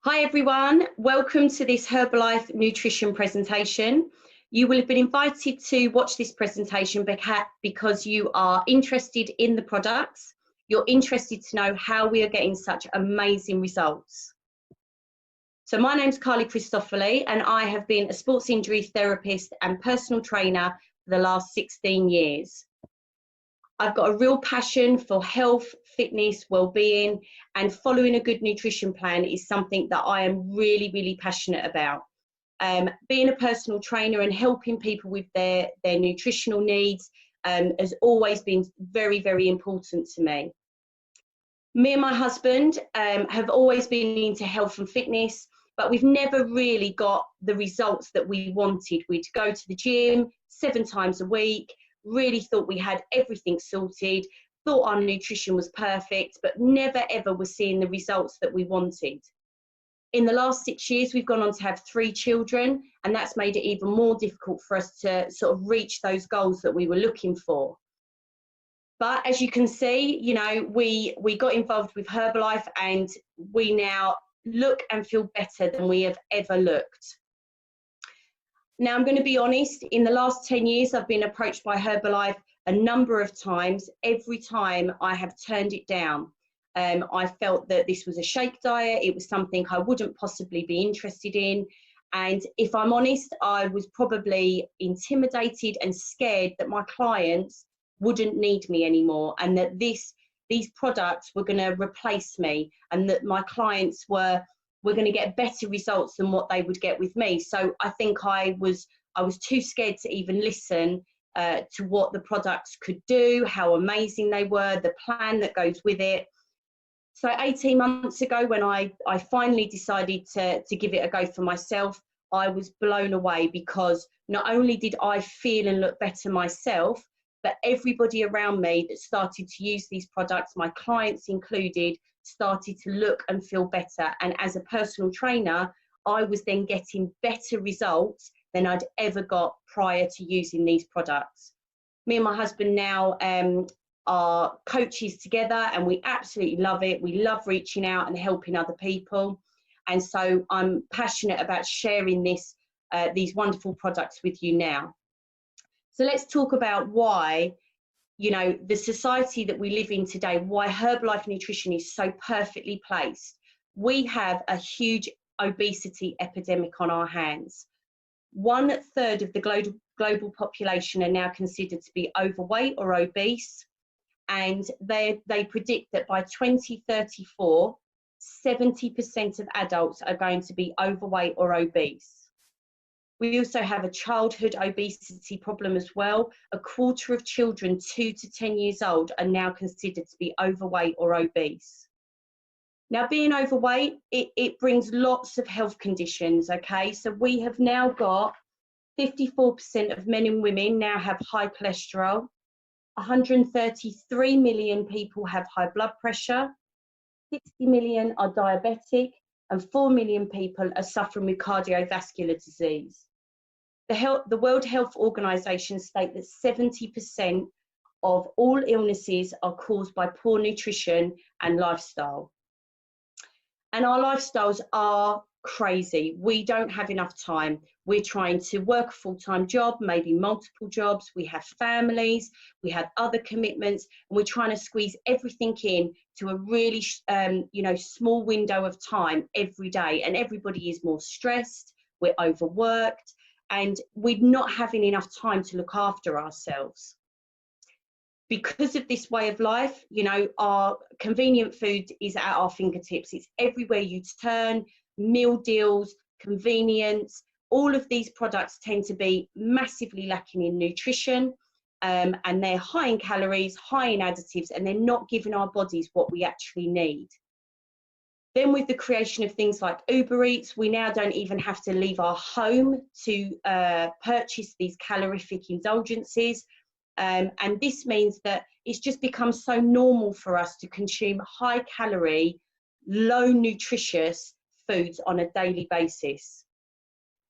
Hi everyone, welcome to this Herbalife nutrition presentation. You will have been invited to watch this presentation because you are interested in the products. You're interested to know how we are getting such amazing results. So my name's Carly Christopholi and I have been a sports injury therapist and personal trainer for the last 16 years. I've got a real passion for health, fitness, well-being, and following a good nutrition plan is something that I am really passionate about. Being a personal trainer and helping people with their nutritional needs has always been very important to me. Me and my husband have always been into health and fitness, but we've never really got the results that we wanted. We'd go to the gym 7 times a week, really thought we had everything sorted, thought our nutrition was perfect, but never ever was seeing the results that we wanted. In the last 6 years, we've gone on to have 3 children, and that's made it even more difficult for us to sort of reach those goals that we were looking for. But as you can see, you know, we got involved with Herbalife and we now look and feel better than we have ever looked. Now, I'm going to be honest, in the last 10 years, I've been approached by Herbalife a number of times. Every time I have turned it down. I felt that this was a shake diet. It was something I wouldn't possibly be interested in. And if I'm honest, I was probably intimidated and scared that my clients wouldn't need me anymore and that these products were going to replace me and that my clients were going to get better results than what they would get with me. So I think I was too scared to even listen to what the products could do, how amazing they were, the plan that goes with it. So 18 months ago, when I finally decided to give it a go for myself, I was blown away because not only did I feel and look better myself, but everybody around me that started to use these products, my clients included, started to look and feel better. And as a personal trainer, I was then getting better results than I'd ever got prior to using these products. Me and my husband now are coaches together and we absolutely love it. We love reaching out and helping other people. And so I'm passionate about sharing these wonderful products with you now. So let's talk about why, you know, the society that we live in today, why Herbalife Nutrition is so perfectly placed. We have a huge obesity epidemic on our hands. 1/3 of the global population are now considered to be overweight or obese, and they predict that by 2034, 70% of adults are going to be overweight or obese. We also have a childhood obesity problem as well. 1/4 of children 2 to 10 years old are now considered to be overweight or obese. Now, being overweight, it brings lots of health conditions, okay? So we have now got 54% of men and women now have high cholesterol. 133 million people have high blood pressure. 60 million are diabetic and 4 million people are suffering with cardiovascular disease. The World Health Organization state that 70% of all illnesses are caused by poor nutrition and lifestyle. And our lifestyles are crazy. We don't have enough time. We're trying to work a full-time job, maybe multiple jobs. We have families, we have other commitments, and we're trying to squeeze everything in to a really, small window of time every day. And everybody is more stressed, we're overworked, and we're not having enough time to look after ourselves. Because of this way of life, you know, our convenient food is at our fingertips. It's everywhere you turn, meal deals, convenience. All of these products tend to be massively lacking in nutrition, and they're high in calories, high in additives, and they're not giving our bodies what we actually need. Then with the creation of things like Uber Eats, we now don't even have to leave our home to purchase these calorific indulgences. And this means that it's just become so normal for us to consume high calorie, low nutritious foods on a daily basis.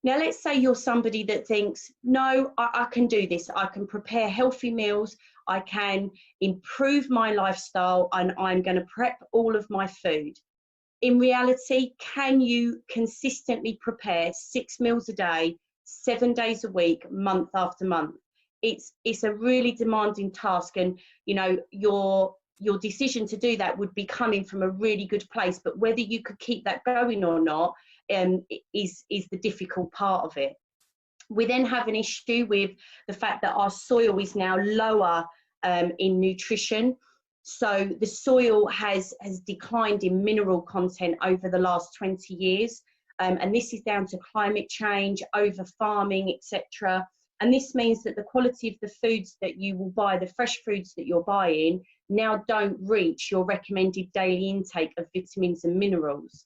Now, let's say you're somebody that thinks, no, I can do this. I can prepare healthy meals. I can improve my lifestyle and I'm going to prep all of my food. in reality, can you consistently prepare 6 meals a day, 7 days a week, month after month? It's a really demanding task, and you know, your decision to do that would be coming from a really good place, but whether you could keep that going or not is the difficult part of it. We then have an issue with the fact that our soil is now lower in nutrition. So the soil has declined in mineral content over the last 20 years. And this is down to climate change, over farming, etc. And this means that the quality of the foods that you will buy, the fresh foods that you're buying, now don't reach your recommended daily intake of vitamins and minerals.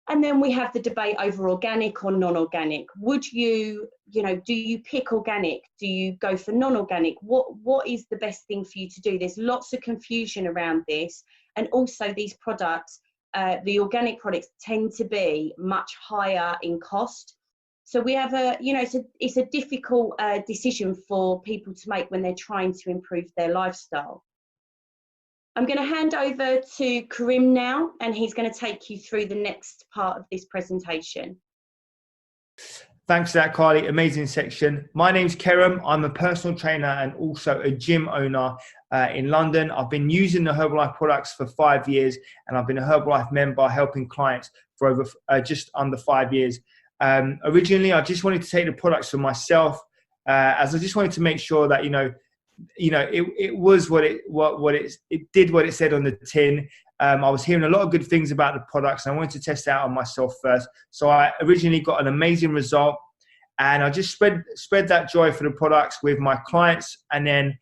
And then we have the debate over organic or non-organic. Would you, do you pick organic? Do you go for non-organic? What is the best thing for you to do? There's lots of confusion around this. And also these products, the organic products tend to be much higher in cost. So we have it's a difficult decision for people to make when they're trying to improve their lifestyle. I'm going to hand over to Karim now, and he's going to take you through the next part of this presentation. Thanks for that, Carly. Amazing section. My name's Kerem. I'm a personal trainer and also a gym owner in London. I've been using the Herbalife products for 5 years, and I've been a Herbalife member helping clients for over just under 5 years. Originally, I just wanted to take the products for myself, as I just wanted to make sure that, it was it did what it said on the tin. I was hearing a lot of good things about the products, and I wanted to test it out on myself first. So I originally got an amazing result, and I just spread that joy for the products with my clients, and then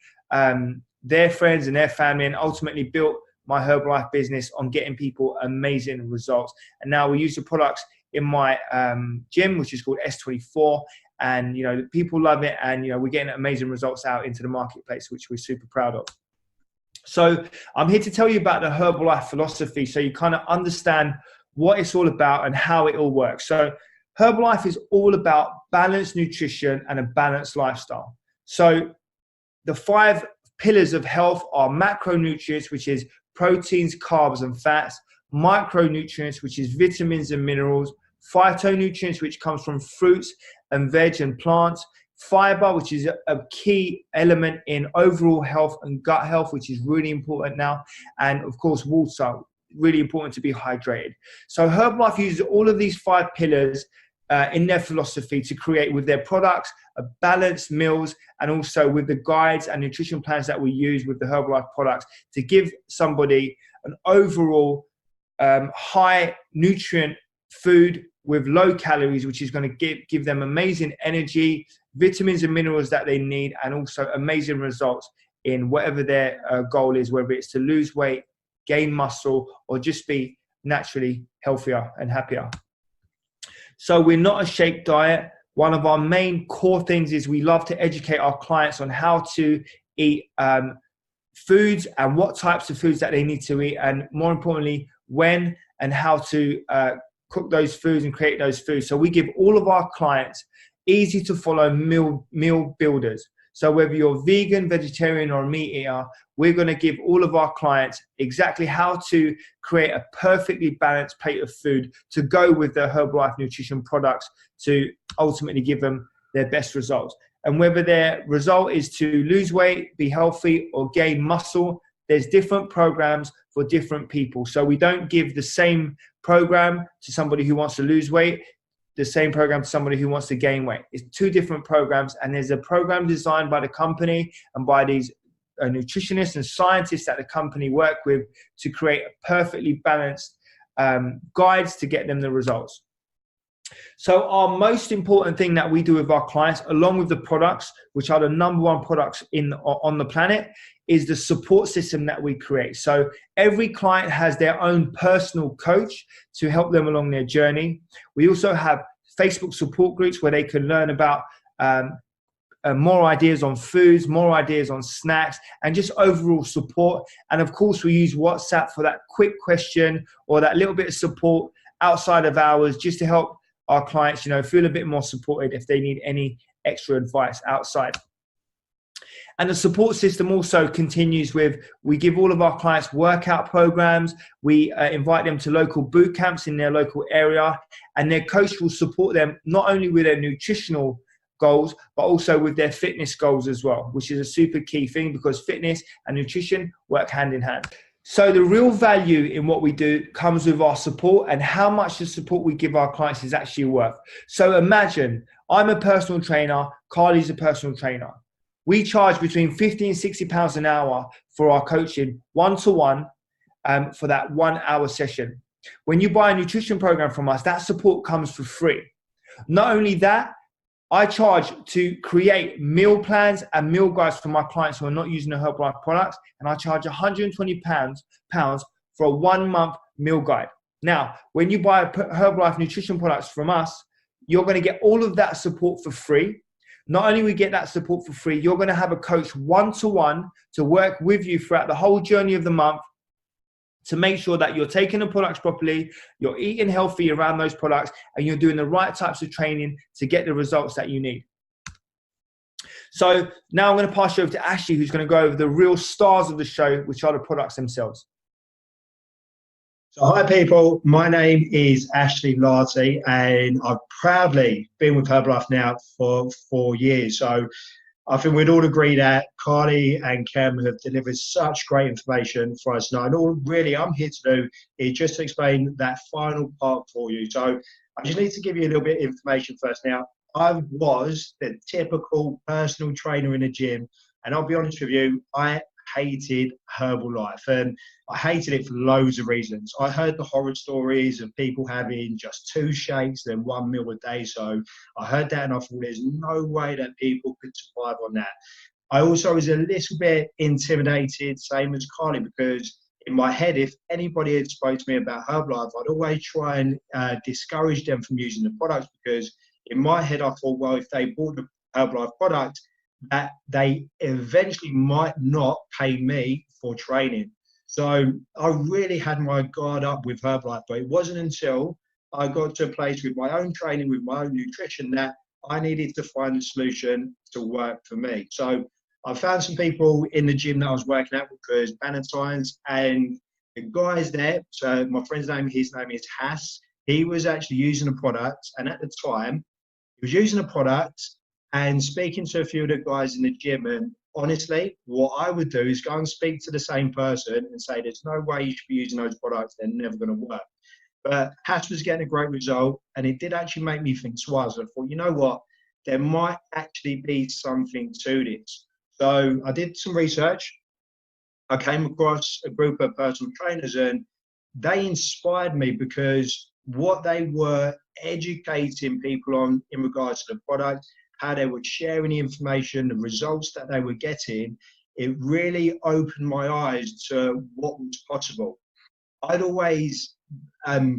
their friends and their family, and ultimately built my Herbalife business on getting people amazing results. And now we use the products in my gym, which is called S24. And, people love it. And, we're getting amazing results out into the marketplace, which we're super proud of. So I'm here to tell you about the Herbalife philosophy, so you kind of understand what it's all about and how it all works. So Herbalife is all about balanced nutrition and a balanced lifestyle. So the 5 pillars of health are macronutrients, which is proteins, carbs, and fats; micronutrients, which is vitamins and minerals; phytonutrients, which comes from fruits and veg and plants; fiber, which is a key element in overall health and gut health, which is really important now; and of course, water, really important to be hydrated. So Herbalife uses all of these 5 pillars in their philosophy to create with their products a balanced meals, and also with the guides and nutrition plans that we use with the Herbalife products to give somebody an overall high nutrient food with low calories, which is going to give them amazing energy, vitamins and minerals that they need, and also amazing results in whatever their goal is, whether it's to lose weight, gain muscle, or just be naturally healthier and happier. So we're not a shake diet. One of our main core things is we love to educate our clients on how to eat foods and what types of foods that they need to eat, and more importantly, when and how to cook those foods and create those foods. So we give all of our clients easy to follow meal builders. So whether you're vegan, vegetarian, or a meat eater, we're going to give all of our clients exactly how to create a perfectly balanced plate of food to go with the Herbalife nutrition products to ultimately give them their best results. And whether their result is to lose weight, be healthy, or gain muscle, there's different programs for different people. So we don't give the same program to somebody who wants to lose weight, the same program to somebody who wants to gain weight. It's 2 different programs, and there's a program designed by the company and by these nutritionists and scientists that the company work with to create a perfectly balanced guides to get them the results. So our most important thing that we do with our clients, along with the products, which are the #1 products on the planet, is the support system that we create. So every client has their own personal coach to help them along their journey. We also have Facebook support groups where they can learn about more ideas on foods, more ideas on snacks, and just overall support. And of course, we use WhatsApp for that quick question or that little bit of support outside of hours, just to help our clients, feel a bit more supported if they need any extra advice outside. And the support system also continues with, we give all of our clients workout programs. We invite them to local boot camps in their local area, and their coach will support them not only with their nutritional goals, but also with their fitness goals as well, which is a super key thing because fitness and nutrition work hand in hand. So the real value in what we do comes with our support and how much the support we give our clients is actually worth. So imagine I'm a personal trainer, Carly's a personal trainer. We charge between 50 and 60 pounds an hour for our coaching one-to-one for that 1 hour session. When you buy a nutrition program from us, that support comes for free. Not only that, I charge to create meal plans and meal guides for my clients who are not using the Herbalife products, and I charge £120 for a 1 month meal guide. Now, when you buy Herbalife nutrition products from us, you're going to get all of that support for free. Not only we get that support for free, you're going to have a coach one-to-one to work with you throughout the whole journey of the month to make sure that you're taking the products properly, you're eating healthy around those products, and you're doing the right types of training to get the results that you need. So now I'm going to pass you over to Ashley, who's going to go over the real stars of the show, which are the products themselves. So hi people, my name is Ashley Larty and I've proudly been with Herbalife now for 4 years. So I think we'd all agree that Carly and Cam have delivered such great information for us now. And all really I'm here to do is just to explain that final part for you. So I just need to give you a little bit of information first. Now, I was the typical personal trainer in a gym, and I'll be honest with you, I hated Herbalife, and I hated it for loads of reasons. I heard the horror stories of people having just 2 shakes and 1 meal a day. So I heard that and I thought there's no way that people could survive on that. I also was a little bit intimidated, same as Carly, because in my head, if anybody had spoke to me about Herbalife, I'd always try and discourage them from using the products, because in my head I thought, well, if they bought the Herbalife product, that they eventually might not pay me for training. So I really had my guard up with Herbalife, but it wasn't until I got to a place with my own training, with my own nutrition, that I needed to find a solution to work for me. So I found some people in the gym that I was working at, because Valentine's, and the guys there, so my friend's name, his name is Hass, he was actually using a product, and at the time, he was using a product and speaking to a few of the guys in the gym, and honestly, what I would do is go and speak to the same person and say, there's no way you should be using those products, they're never going to work. But Hash was getting a great result, and it did actually make me think twice. I thought, you know what, there might actually be something to this. So I did some research. I came across a group of personal trainers, and they inspired me because what they were educating people on in regards to the product, how they were sharing the information, the results that they were getting, it really opened my eyes to what was possible. I'd always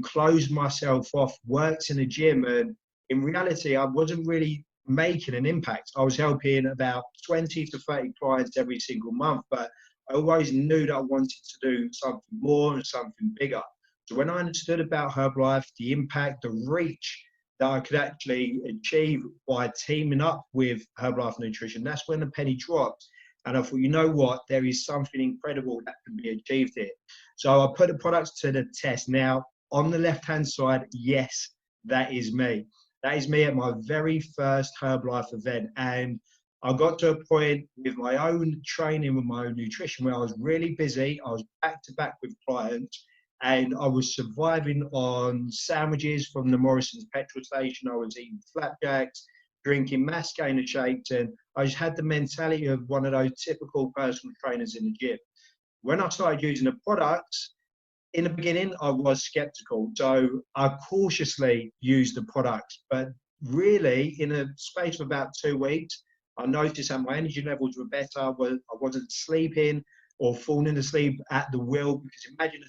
closed myself off, worked in a gym, and in reality, I wasn't really making an impact. I was helping about 20 to 30 clients every single month, but I always knew that I wanted to do something more and something bigger. So when I understood about Herbalife, the impact, the reach that I could actually achieve by teaming up with Herbalife Nutrition, that's when the penny dropped. And I thought, you know what, there is something incredible that can be achieved here. So I put the products to the test. Now, on the left-hand side, yes, that is me. That is me at my very first Herbalife event. And I got to a point with my own training, with my own nutrition, where I was really busy. I was back to back with clients, and I was surviving on sandwiches from the Morrison's petrol station. I was eating flapjacks, drinking mass gainer shakes, and I just had the mentality of one of those typical personal trainers in the gym. When I started using the products, in the beginning, I was skeptical. So I cautiously used the products, but really in a space of about 2 weeks, I noticed that my energy levels were better. I wasn't sleeping or falling asleep at the wheel, because imagine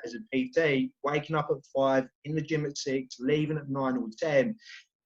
as a PT, waking up at 5, in the gym at 6, leaving at 9 or 10,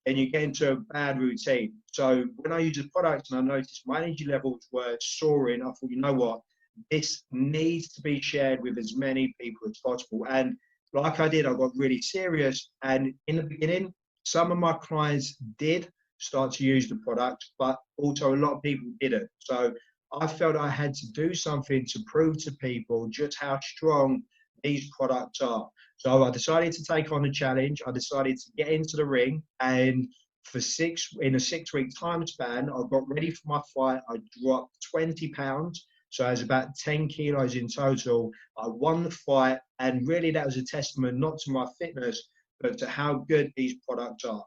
and you get into a bad routine. So when I used the product and I noticed my energy levels were soaring, I thought, you know what, this needs to be shared with as many people as possible. And like I did, I got really serious. And in the beginning, some of my clients did start to use the product, but also a lot of people didn't. So I felt I had to do something to prove to people just how strong these products are. So I decided to take on a challenge. I decided to get into the ring, and in a 6-week time span, I got ready for my fight. I dropped 20 pounds. So I was about 10 kilos in total. I won the fight, and really that was a testament not to my fitness, but to how good these products are.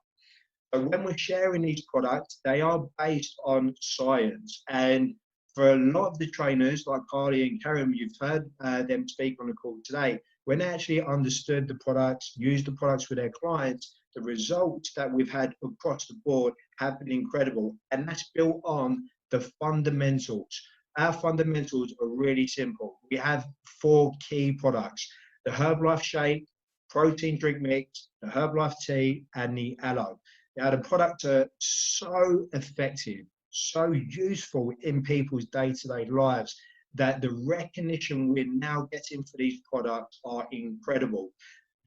So when we're sharing these products, they are based on science. And for a lot of the trainers like Carly and Karen, you've heard them speak on the call today, when they actually understood the products, used the products for their clients, the results that we've had across the board have been incredible. And that's built on the fundamentals. Our fundamentals are really simple. We have 4 key products: the Herbalife shake, protein drink mix, the Herbalife tea, and the aloe. Now, the products are so effective, so useful in people's day-to-day lives, that the recognition we're now getting for these products are incredible.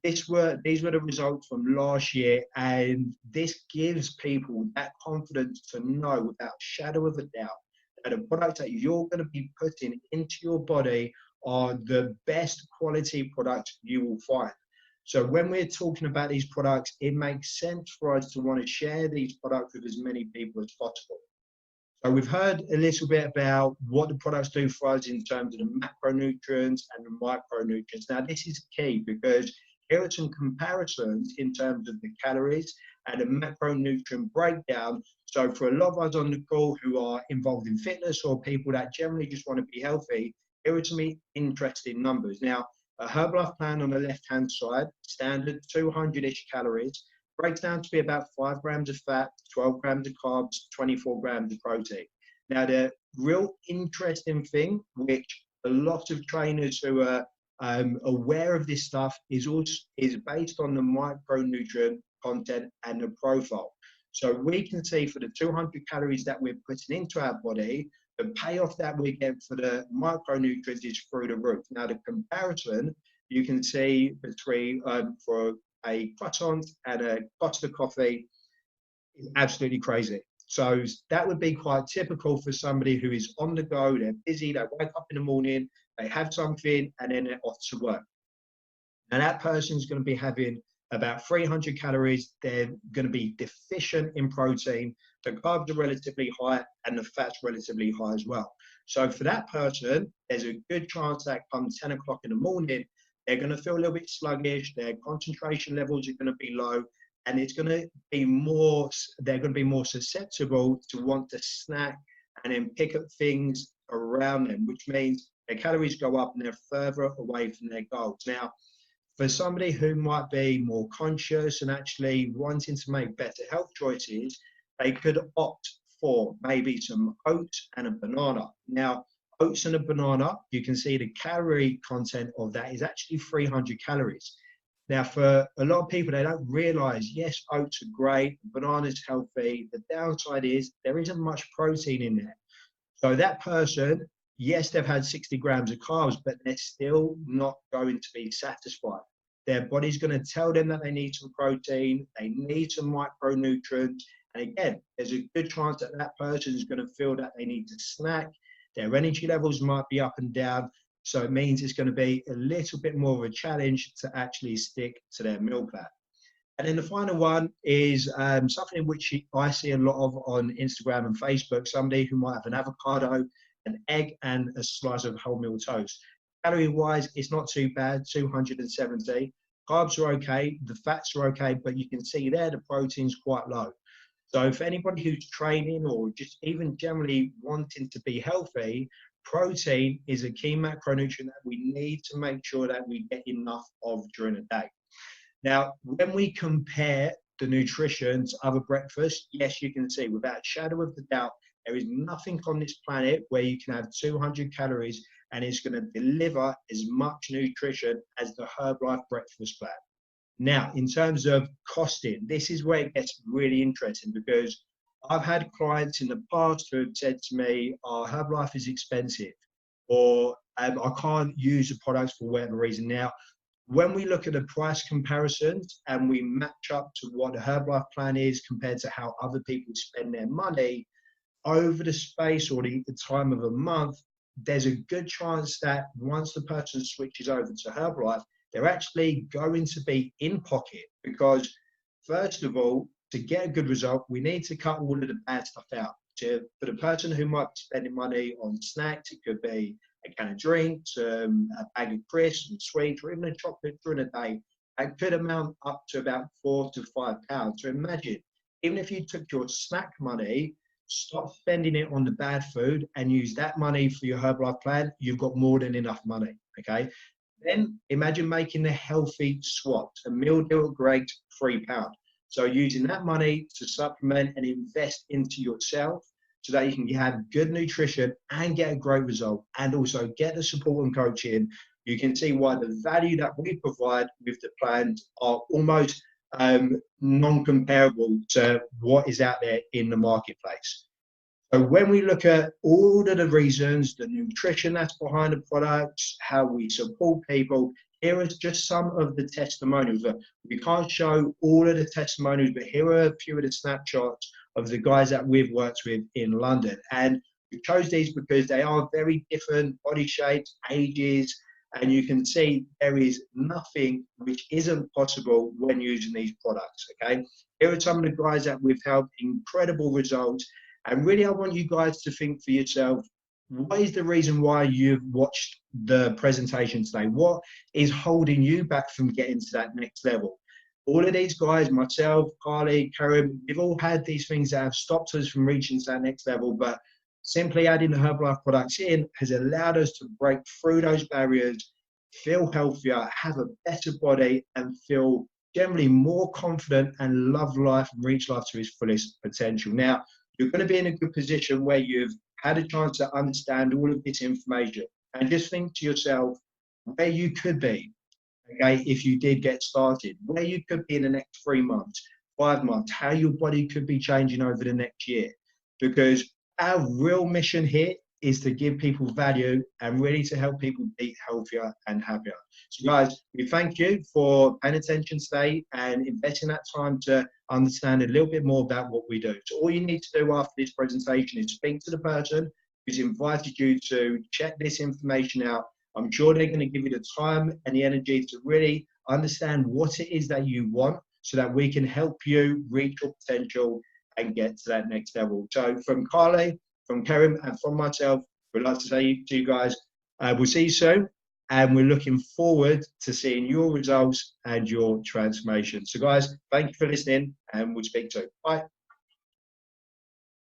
These were the results from last year, and this gives people that confidence to know without a shadow of a doubt that the products that you're going to be putting into your body are the best quality products you will find. So when we're talking about these products, it makes sense for us to want to share these products with as many people as possible. So we've heard a little bit about what the products do for us in terms of the macronutrients and the micronutrients. Now, this is key because here are some comparisons in terms of the calories and the macronutrient breakdown. So for a lot of us on the call who are involved in fitness or people that generally just want to be healthy, here are some interesting numbers. Now, a Herbalife plan on the left-hand side, standard 200-ish calories, breaks down to be about 5 grams of fat, 12 grams of carbs, 24 grams of protein. Now, the real interesting thing, which a lot of trainers who are aware of this stuff is based on the micronutrient content and the profile. So we can see for the 200 calories that we're putting into our body, the payoff that we get for the micronutrients is through the roof. Now, the comparison you can see between for a croissant and a Costa coffee is absolutely crazy. So that would be quite typical for somebody who is on the go, they're busy, they wake up in the morning, they have something, and then they're off to work. And that person's going to be having about 300 calories. They're going to be deficient in protein. The carbs are relatively high and the fat's relatively high as well. So for that person, there's a good chance that come 10 o'clock in the morning, they're going to feel a little bit sluggish. Their concentration levels are going to be low, and it's going to be more, they're going to be more susceptible to want to snack and then pick up things around them, which means their calories go up and they're further away from their goals. Now, for somebody who might be more conscious and actually wanting to make better health choices, they could opt for maybe some oats and a banana. Now, oats and a banana, you can see the calorie content of that is actually 300 calories. Now, for a lot of people, they don't realize, yes, oats are great, banana's healthy. The downside is there isn't much protein in there. So that person, yes, they've had 60 grams of carbs, but they're still not going to be satisfied. Their body's going to tell them that they need some protein, they need some micronutrients. And again, there's a good chance that that person is going to feel that they need to snack. Their energy levels might be up and down. So it means it's going to be a little bit more of a challenge to actually stick to their meal plan. And then the final one is something which I see a lot of on Instagram and Facebook, somebody who might have an avocado, an egg, and a slice of wholemeal toast. Calorie-wise, it's not too bad, 270. Carbs are okay, the fats are okay, but you can see there the protein's quite low. So for anybody who's training or just even generally wanting to be healthy, protein is a key macronutrient that we need to make sure that we get enough of during the day. Now, when we compare the nutrition to other breakfasts, yes, you can see without a shadow of a doubt, there is nothing on this planet where you can have 200 calories and it's going to deliver as much nutrition as the Herbalife breakfast plan. Now, in terms of costing, this is where it gets really interesting because I've had clients in the past who have said to me, oh, Herbalife is expensive, or I can't use the products for whatever reason. Now, when we look at the price comparisons and we match up to what the Herbalife plan is compared to how other people spend their money over the space or the time of a month, there's a good chance that once the person switches over to Herbalife, they're actually going to be in pocket, because first of all, to get a good result, we need to cut all of the bad stuff out. So for the person who might be spending money on snacks, it could be a can of drinks, a bag of crisps and sweets, or even a chocolate during a day. It could amount up to about £4 to £5. So imagine, even if you took your snack money, stop spending it on the bad food and use that money for your Herbalife plan, you've got more than enough money, okay? Then imagine making a healthy swap, a meal deal at Greggs, £3. So using that money to supplement and invest into yourself so that you can have good nutrition and get a great result, and also get the support and coaching. You can see why the value that we provide with the plans are almost non-comparable to what is out there in the marketplace. So when we look at all of the reasons, the nutrition that's behind the products, how we support people, here is just some of the testimonials. We can't show all of the testimonials, but here are a few of the snapshots of the guys that we've worked with in London. And we chose these because they are very different body shapes, ages, and you can see there is nothing which isn't possible when using these products, okay? Here are some of the guys that we've helped, incredible results. And really, I want you guys to think for yourself, what is the reason why you've watched the presentation today? What is holding you back from getting to that next level? All of these guys, myself, Carly, Karim, we've all had these things that have stopped us from reaching to that next level, but simply adding the Herbalife products in has allowed us to break through those barriers, feel healthier, have a better body, and feel generally more confident and love life and reach life to its fullest potential. Now, you're going to be in a good position where you've had a chance to understand all of this information, and just think to yourself where you could be, okay, if you did get started, where you could be in the next 3 months, 5 months, how your body could be changing over the next year. Because our real mission here is to give people value and really to help people be healthier and happier. So guys, we thank you for paying attention today and investing that time to understand a little bit more about what we do. So all you need to do after this presentation is speak to the person who's invited you to check this information out. I'm sure they're going to give you the time and the energy to really understand what it is that you want, so that we can help you reach your potential and get to that next level. So from Carly, from Karim, and from myself, we'd like to say to you guys, we'll see you soon, and we're looking forward to seeing your results and your transformation. So guys, thank you for listening, and we'll speak soon. Bye.